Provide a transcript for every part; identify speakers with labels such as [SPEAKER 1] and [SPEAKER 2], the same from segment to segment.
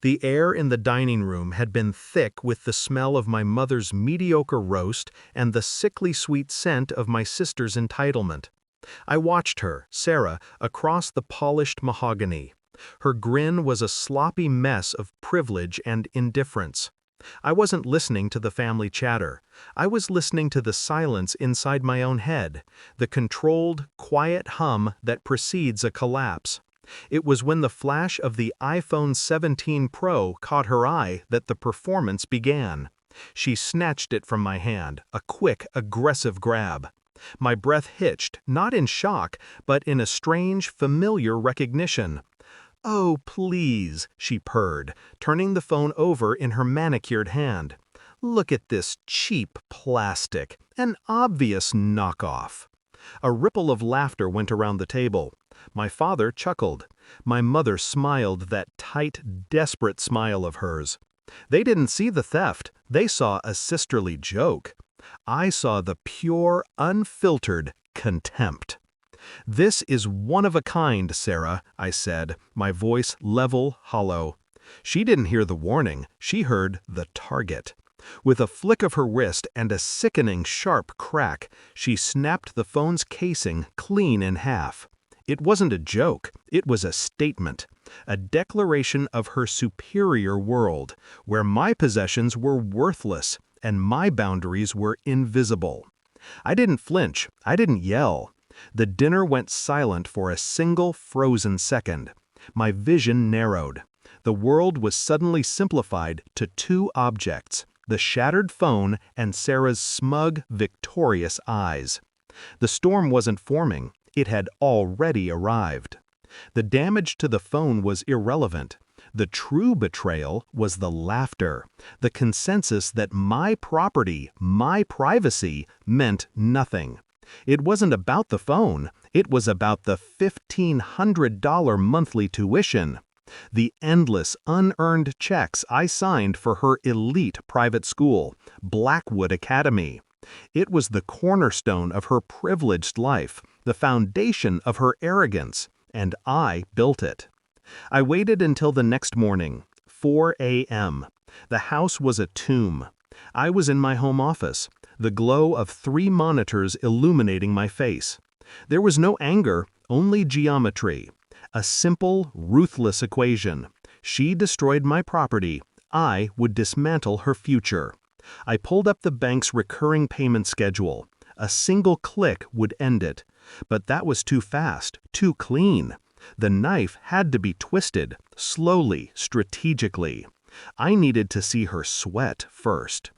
[SPEAKER 1] The air in the dining room had been thick with the smell of my mother's mediocre roast and the sickly sweet scent of my sister's entitlement. I watched her, Sarah, across the polished mahogany. Her grin was a sloppy mess of privilege and indifference. I wasn't listening to the family chatter. I was listening to the silence inside my own head, the controlled, quiet hum that precedes a collapse. It was when the flash of the iPhone 17 Pro caught her eye that the performance began. She snatched it from my hand, a quick, aggressive grab. My breath hitched, not in shock, but in a strange, familiar recognition. "Oh, please," she purred, turning the phone over in her manicured hand. "Look at this cheap plastic, an obvious knockoff." A ripple of laughter went around the table. My father chuckled. My mother smiled that tight, desperate smile of hers. They didn't see the theft, they saw a sisterly joke. I saw the pure, unfiltered contempt. "This is one of a kind, Sarah," I said, my voice level, hollow. She didn't hear the warning, she heard the target. With a flick of her wrist and a sickening sharp crack, she snapped the phone's casing clean in half. It wasn't a joke, it was a statement, a declaration of her superior world, where my possessions were worthless and my boundaries were invisible. I didn't flinch, I didn't yell. The dinner went silent for a single frozen second. My vision narrowed. The world was suddenly simplified to two objects, the shattered phone and Sarah's smug, victorious eyes. The storm wasn't forming, it had already arrived. The damage to the phone was irrelevant. The true betrayal was the laughter, the consensus that my property, my privacy, meant nothing. It wasn't about the phone, it was about the $1,500 monthly tuition. The endless, unearned checks I signed for her elite private school, Blackwood Academy. It was the cornerstone of her privileged life, the foundation of her arrogance, and I built it. I waited until the next morning, 4 a.m. The house was a tomb. I was in my home office, the glow of 3 monitors illuminating my face. There was no anger, only geometry. A simple, ruthless equation. She destroyed my property, I would dismantle her future. I pulled up the bank's recurring payment schedule. A single click would end it. But that was too fast, too clean. The knife had to be twisted, slowly, strategically. I needed to see her sweat first.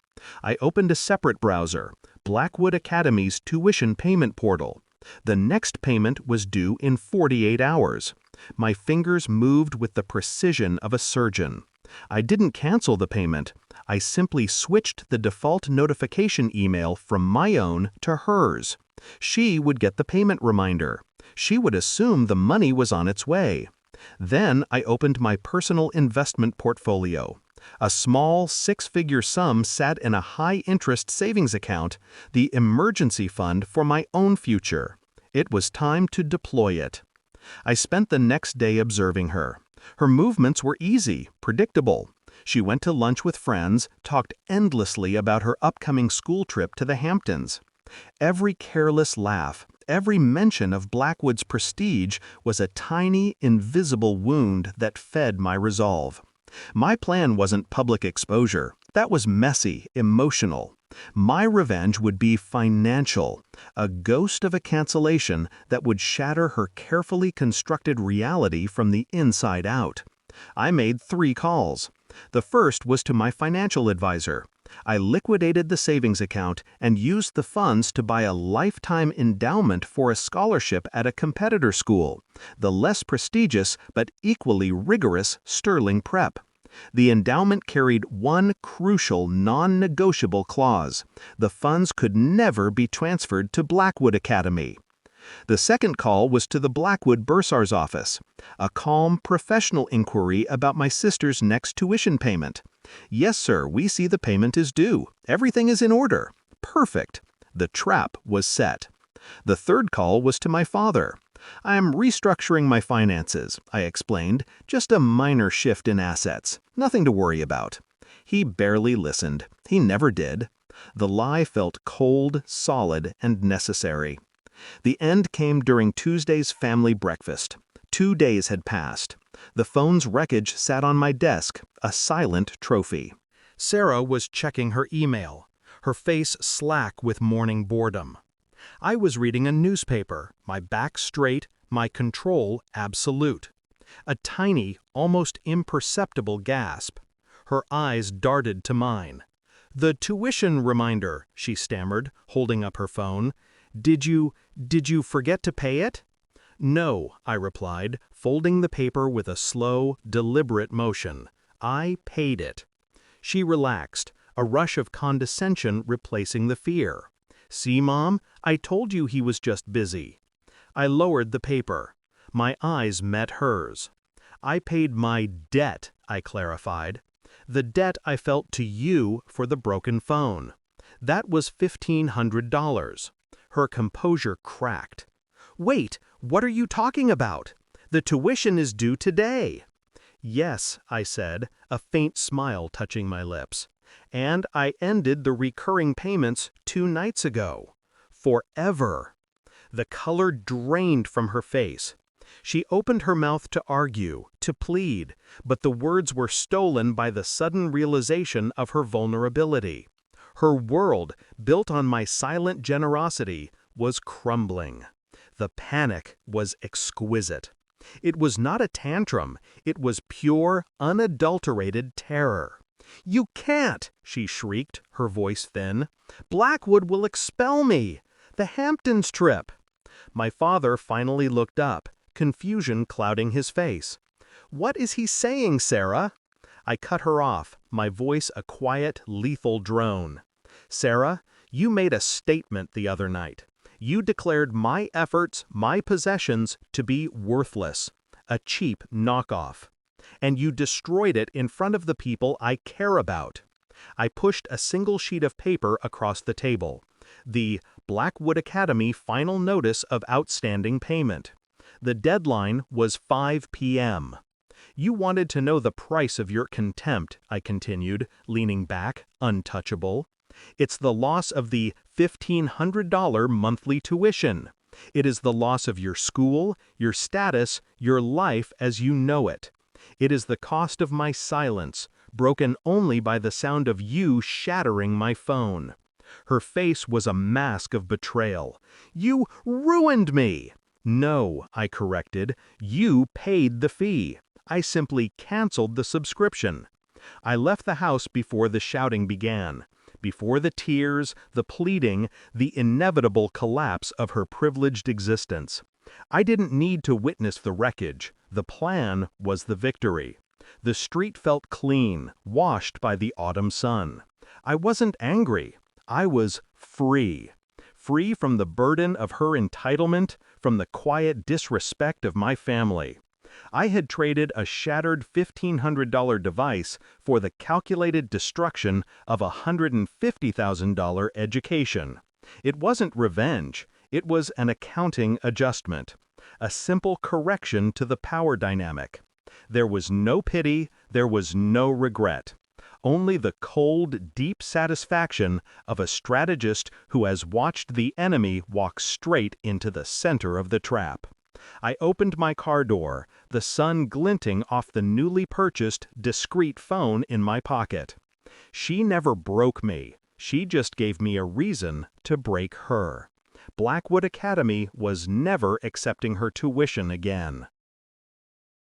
[SPEAKER 1] I opened a separate browser, Blackwood Academy's tuition payment portal. The next payment was due in 48 hours. My fingers moved with the precision of a surgeon. I didn't cancel the payment. I simply switched the default notification email from my own to hers. She would get the payment reminder. She would assume the money was on its way. Then I opened my personal investment portfolio. A small 6-figure sum sat in a high-interest savings account, the emergency fund for my own future. It was time to deploy it. I spent the next day observing her. Her movements were easy, predictable. She went to lunch with friends, talked endlessly about her upcoming school trip to the Hamptons. Every careless laugh, every mention of Blackwood's prestige was a tiny, invisible wound that fed my resolve. My plan wasn't public exposure. That was messy, emotional. My revenge would be financial, a ghost of a cancellation that would shatter her carefully constructed reality from the inside out. I made 3 calls. The first was to my financial advisor. I liquidated the savings account and used the funds to buy a lifetime endowment for a scholarship at a competitor school, the less prestigious but equally rigorous Sterling Prep. The endowment carried one crucial non-negotiable clause: the funds could never be transferred to Blackwood Academy. The second call was to the Blackwood Bursar's office, a calm, professional inquiry about my sister's next tuition payment. "Yes, sir, we see the payment is due. Everything is in order." Perfect. The trap was set. The third call was to my father. "I am restructuring my finances," I explained. "Just a minor shift in assets. Nothing to worry about." He barely listened. He never did. The lie felt cold, solid, and necessary. The end came during Tuesday's family breakfast. 2 days had passed. The phone's wreckage sat on my desk, a silent trophy. Sarah was checking her email, her face slack with morning boredom. I was reading a newspaper, my back straight, my control absolute. A tiny, almost imperceptible gasp. Her eyes darted to mine. "The tuition reminder," she stammered, holding up her phone. Did you forget to pay it?" "No," I replied, folding the paper with a slow, deliberate motion. "I paid it." She relaxed, a rush of condescension replacing the fear. "See, Mom, I told you he was just busy." I lowered the paper. My eyes met hers. "I paid my debt," I clarified. "The debt I felt to you for the broken phone. That was $1,500. Her composure cracked. "Wait, what are you talking about? The tuition is due today." "Yes," I said, a faint smile touching my lips. "And I ended the recurring payments 2 nights ago. Forever." The color drained from her face. She opened her mouth to argue, to plead, but the words were stolen by the sudden realization of her vulnerability. Her world, built on my silent generosity, was crumbling. The panic was exquisite. It was not a tantrum, it was pure, unadulterated terror. "You can't!" she shrieked, her voice thin. "Blackwood will expel me! The Hamptons trip!" My father finally looked up, confusion clouding his face. "What is he saying, Sarah?" I cut her off, my voice a quiet, lethal drone. "Sarah, you made a statement the other night. You declared my efforts, my possessions, to be worthless, a cheap knockoff. And you destroyed it in front of the people I care about." I pushed a single sheet of paper across the table. The Blackwood Academy final notice of outstanding payment. The deadline was 5 p.m. "You wanted to know the price of your contempt," I continued, leaning back, untouchable. "It's the loss of the $1,500 monthly tuition. It is the loss of your school, your status, your life as you know it. It is the cost of my silence, broken only by the sound of you shattering my phone." Her face was a mask of betrayal. "You ruined me!" "No," I corrected, "you paid the fee. I simply canceled the subscription." I left the house before the shouting began, before the tears, the pleading, the inevitable collapse of her privileged existence. I didn't need to witness the wreckage. The plan was the victory. The street felt clean, washed by the autumn sun. I wasn't angry. I was free. Free from the burden of her entitlement, from the quiet disrespect of my family. I had traded a shattered $1,500 device for the calculated destruction of a $150,000 education. It wasn't revenge. It was an accounting adjustment. A simple correction to the power dynamic. There was no pity, there was no regret. Only the cold, deep satisfaction of a strategist who has watched the enemy walk straight into the center of the trap. I opened my car door, the sun glinting off the newly purchased, discreet phone in my pocket. She never broke me. She just gave me a reason to break her. Blackwood Academy was never accepting her tuition again.